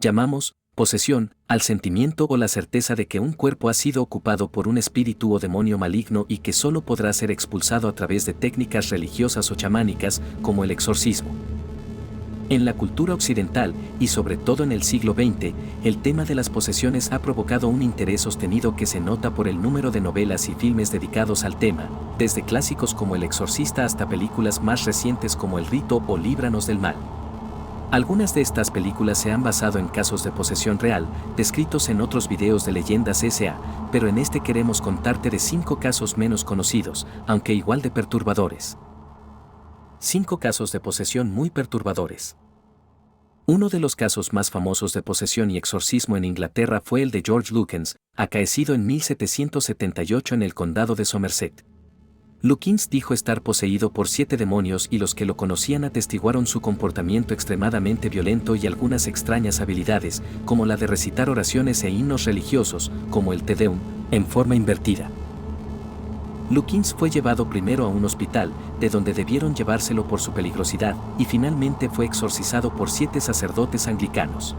Llamamos posesión al sentimiento o la certeza de que un cuerpo ha sido ocupado por un espíritu o demonio maligno y que solo podrá ser expulsado a través de técnicas religiosas o chamánicas, como el exorcismo. En la cultura occidental, y sobre todo en el siglo XX, el tema de las posesiones ha provocado un interés sostenido que se nota por el número de novelas y filmes dedicados al tema, desde clásicos como El Exorcista hasta películas más recientes como El Rito o Líbranos del Mal. Algunas de estas películas se han basado en casos de posesión real, descritos en otros videos de Leyendas S.A., pero en este queremos contarte de 5 casos menos conocidos, aunque igual de perturbadores. 5 casos de posesión muy perturbadores. Uno de los casos más famosos de posesión y exorcismo en Inglaterra fue el de George Lukens, acaecido en 1778 en el condado de Somerset. Lukens dijo estar poseído por 7 demonios y los que lo conocían atestiguaron su comportamiento extremadamente violento y algunas extrañas habilidades, como la de recitar oraciones e himnos religiosos, como el Te Deum, en forma invertida. Lukens fue llevado primero a un hospital, de donde debieron llevárselo por su peligrosidad, y finalmente fue exorcizado por 7 sacerdotes anglicanos.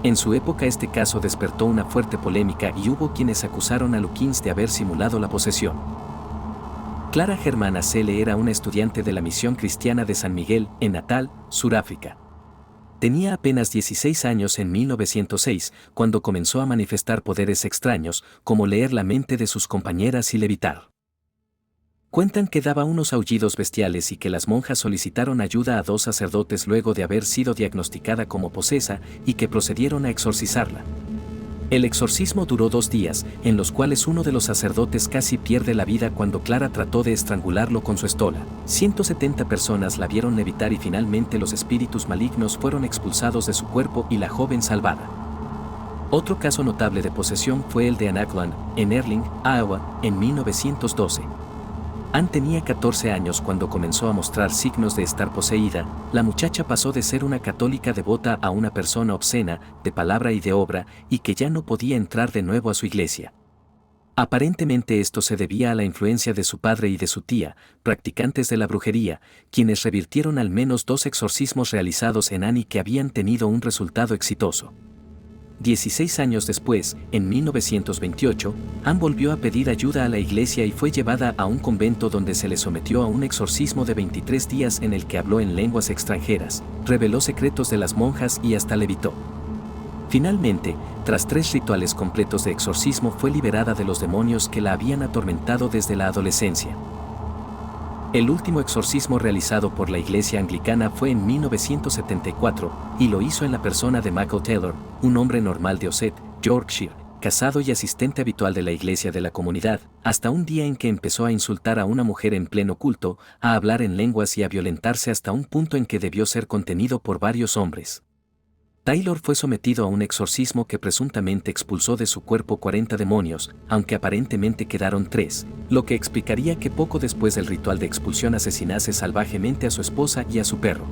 En su época este caso despertó una fuerte polémica y hubo quienes acusaron a Lukens de haber simulado la posesión. Clara Germana Cele era una estudiante de la misión cristiana de San Miguel, en Natal, Sudáfrica. Tenía apenas 16 años en 1906, cuando comenzó a manifestar poderes extraños, como leer la mente de sus compañeras y levitar. Cuentan que daba unos aullidos bestiales y que las monjas solicitaron ayuda a 2 sacerdotes luego de haber sido diagnosticada como posesa y que procedieron a exorcizarla. El exorcismo duró 2 días, en los cuales uno de los sacerdotes casi pierde la vida cuando Clara trató de estrangularlo con su estola. 170 personas la vieron levitar y finalmente los espíritus malignos fueron expulsados de su cuerpo y la joven salvada. Otro caso notable de posesión fue el de Anne Ackland, en Erling, Iowa, en 1912. Anne tenía 14 años cuando comenzó a mostrar signos de estar poseída. La muchacha pasó de ser una católica devota a una persona obscena, de palabra y de obra, y que ya no podía entrar de nuevo a su iglesia. Aparentemente esto se debía a la influencia de su padre y de su tía, practicantes de la brujería, quienes revirtieron al menos 2 exorcismos realizados en Anne que habían tenido un resultado exitoso. 16 años después, en 1928, Anne volvió a pedir ayuda a la iglesia y fue llevada a un convento donde se le sometió a un exorcismo de 23 días en el que habló en lenguas extranjeras, reveló secretos de las monjas y hasta levitó. Finalmente, tras 3 rituales completos de exorcismo fue liberada de los demonios que la habían atormentado desde la adolescencia. El último exorcismo realizado por la iglesia anglicana fue en 1974, y lo hizo en la persona de Michael Taylor, un hombre normal de Ossett, Yorkshire, casado y asistente habitual de la iglesia de la comunidad, hasta un día en que empezó a insultar a una mujer en pleno culto, a hablar en lenguas y a violentarse hasta un punto en que debió ser contenido por varios hombres. Taylor fue sometido a un exorcismo que presuntamente expulsó de su cuerpo 40 demonios, aunque aparentemente quedaron 3, lo que explicaría que poco después del ritual de expulsión asesinase salvajemente a su esposa y a su perro.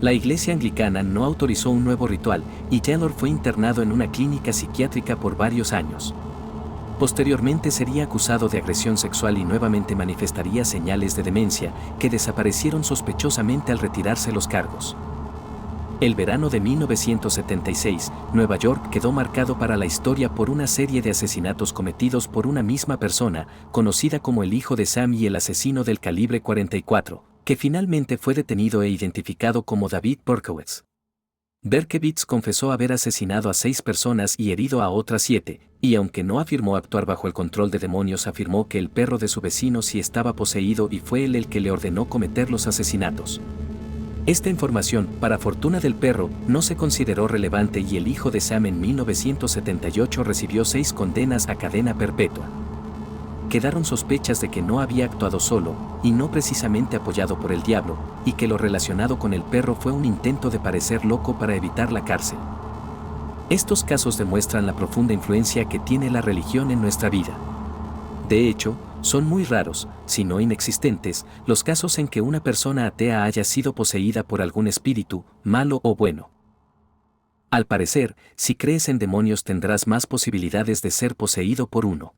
La iglesia anglicana no autorizó un nuevo ritual, y Taylor fue internado en una clínica psiquiátrica por varios años. Posteriormente sería acusado de agresión sexual y nuevamente manifestaría señales de demencia, que desaparecieron sospechosamente al retirarse los cargos. El verano de 1976, Nueva York quedó marcado para la historia por una serie de asesinatos cometidos por una misma persona, conocida como el hijo de Sam y el asesino del calibre 44, que finalmente fue detenido e identificado como David Berkowitz. Berkowitz confesó haber asesinado a 6 personas y herido a otras 7, y aunque no afirmó actuar bajo el control de demonios, afirmó que el perro de su vecino sí estaba poseído y fue él el que le ordenó cometer los asesinatos. Esta información, para fortuna del perro, no se consideró relevante y el hijo de Sam en 1978 recibió 6 condenas a cadena perpetua. Quedaron sospechas de que no había actuado solo, y no precisamente apoyado por el diablo, y que lo relacionado con el perro fue un intento de parecer loco para evitar la cárcel. Estos casos demuestran la profunda influencia que tiene la religión en nuestra vida. De hecho, son muy raros, si no inexistentes, los casos en que una persona atea haya sido poseída por algún espíritu, malo o bueno. Al parecer, si crees en demonios tendrás más posibilidades de ser poseído por uno.